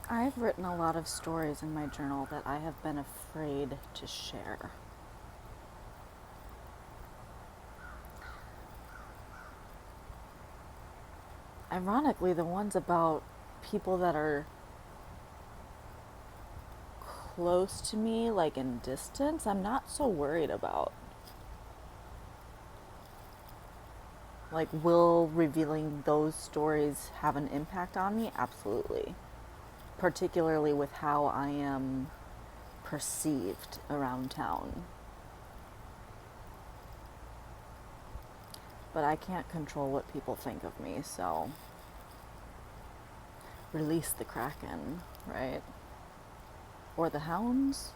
I've written a lot of stories in my journal that I have been afraid to share. Ironically, the ones about people that are close to me, like in distance, I'm not so worried about. Like, will revealing those stories have an impact on me? Absolutely. Particularly with how I am perceived around town. But I can't control what people think of me, so release the Kraken, right? Or the hounds?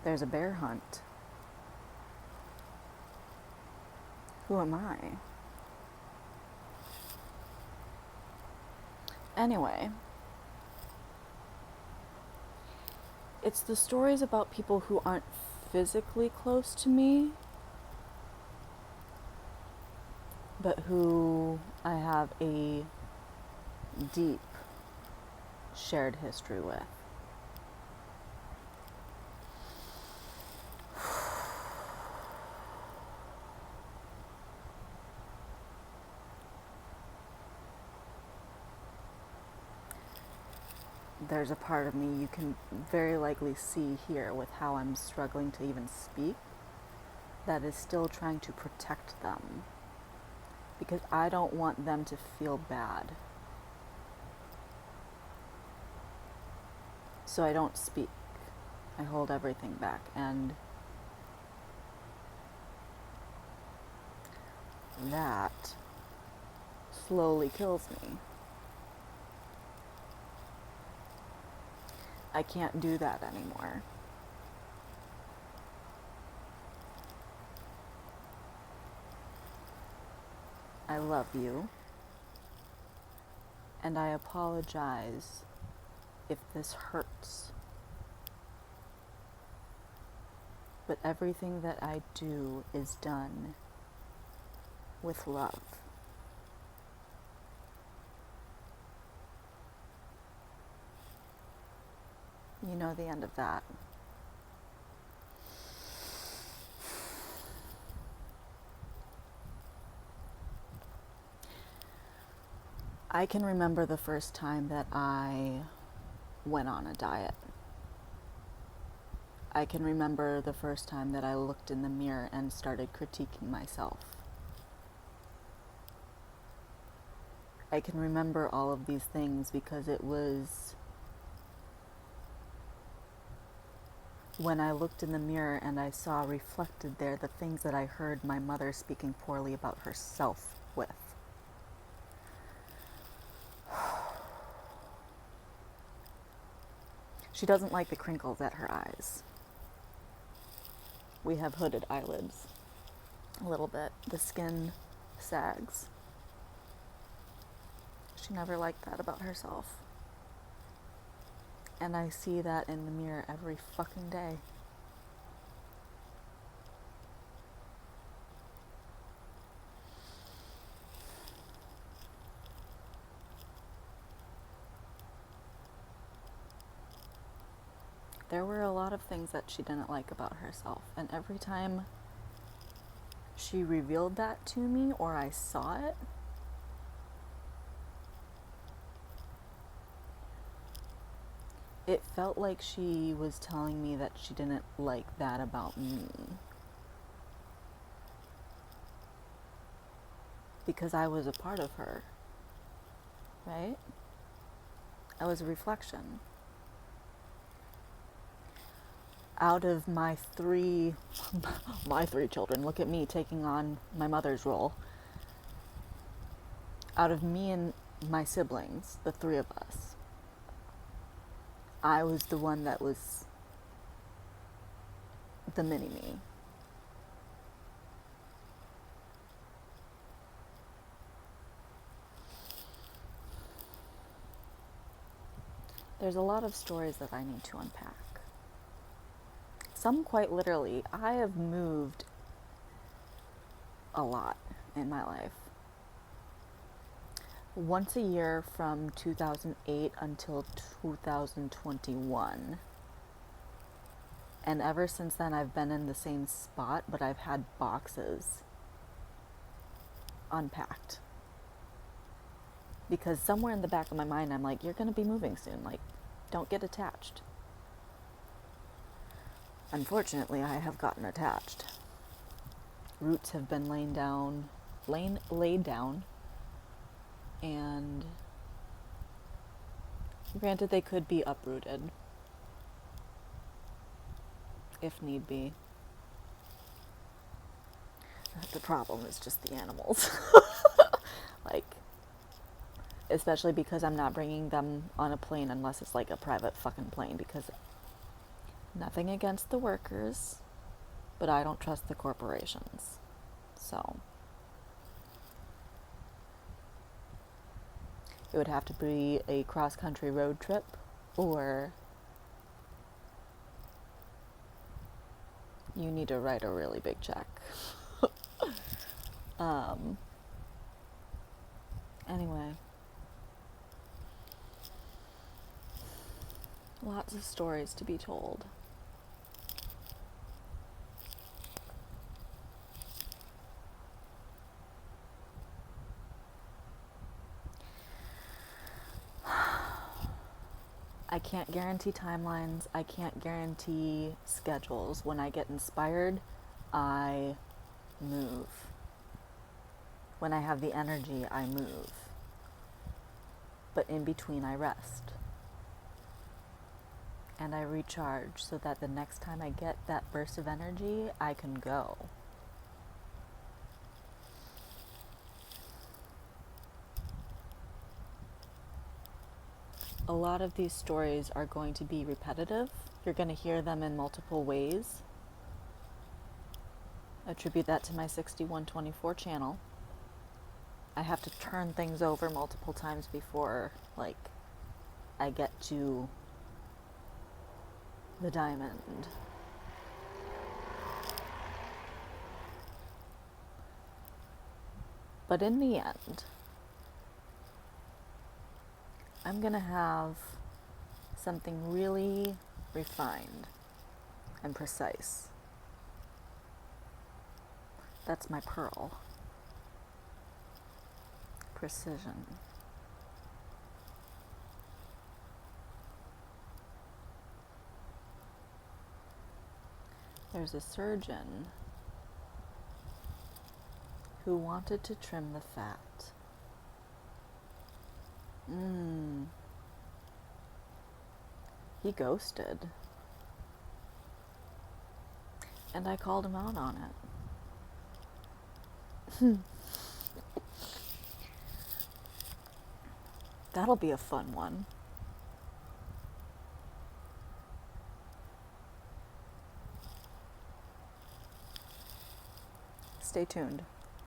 There's a bear hunt. Who am I? Anyway, it's the stories about people who aren't physically close to me, but who I have a deep shared history with. There's a part of me you can very likely see here with how I'm struggling to even speak that is still trying to protect them because I don't want them to feel bad. So I don't speak. I hold everything back, and that slowly kills me. I can't do that anymore. I love you, and I apologize if this hurts. But everything that I do is done with love. You know the end of that. I can remember the first time that I went on a diet. I can remember the first time that I looked in the mirror and started critiquing myself. I can remember all of these things because it was when I looked in the mirror and I saw reflected there the things that I heard my mother speaking poorly about herself with. She doesn't like the crinkles at her eyes. We have hooded eyelids a little bit. The skin sags. She never liked that about herself. And I see that in the mirror every fucking day. There were a lot of things that she didn't like about herself, and every time she revealed that to me or I saw it, it felt like she was telling me that she didn't like that about me. Because I was a part of her, right? I was a reflection. Out of my three children, look at me taking on my mother's role. Out of me and my siblings, the three of us, I was the one that was the mini-me. There's a lot of stories that I need to unpack. Some quite literally. I have moved a lot in my life. Once a year from 2008 until 2021. And ever since then, I've been in the same spot, but I've had boxes unpacked. Because somewhere in the back of my mind, I'm like, you're going to be moving soon. Like, don't get attached. Unfortunately, I have gotten attached. Roots have been laid down, and granted, they could be uprooted if need be. The problem is just the animals. Like, especially because I'm not bringing them on a plane unless it's like a private fucking plane, because nothing against the workers, but I don't trust the corporations. So it would have to be a cross-country road trip, or you need to write a really big check. Anyway, lots of stories to be told. I can't guarantee timelines. I can't guarantee schedules. When I get inspired, I move. When I have the energy, I move. But in between, I rest. And I recharge so that the next time I get that burst of energy, I can go. A lot of these stories are going to be repetitive. You're going to hear them in multiple ways. Attribute that to my 6124 channel. I have to turn things over multiple times before, like, I get to the diamond. But in the end, I'm going to have something really refined and precise. That's my pearl. Precision. There's a surgeon who wanted to trim the fat. He ghosted. And I called him out on it. That'll be a fun one. Stay tuned.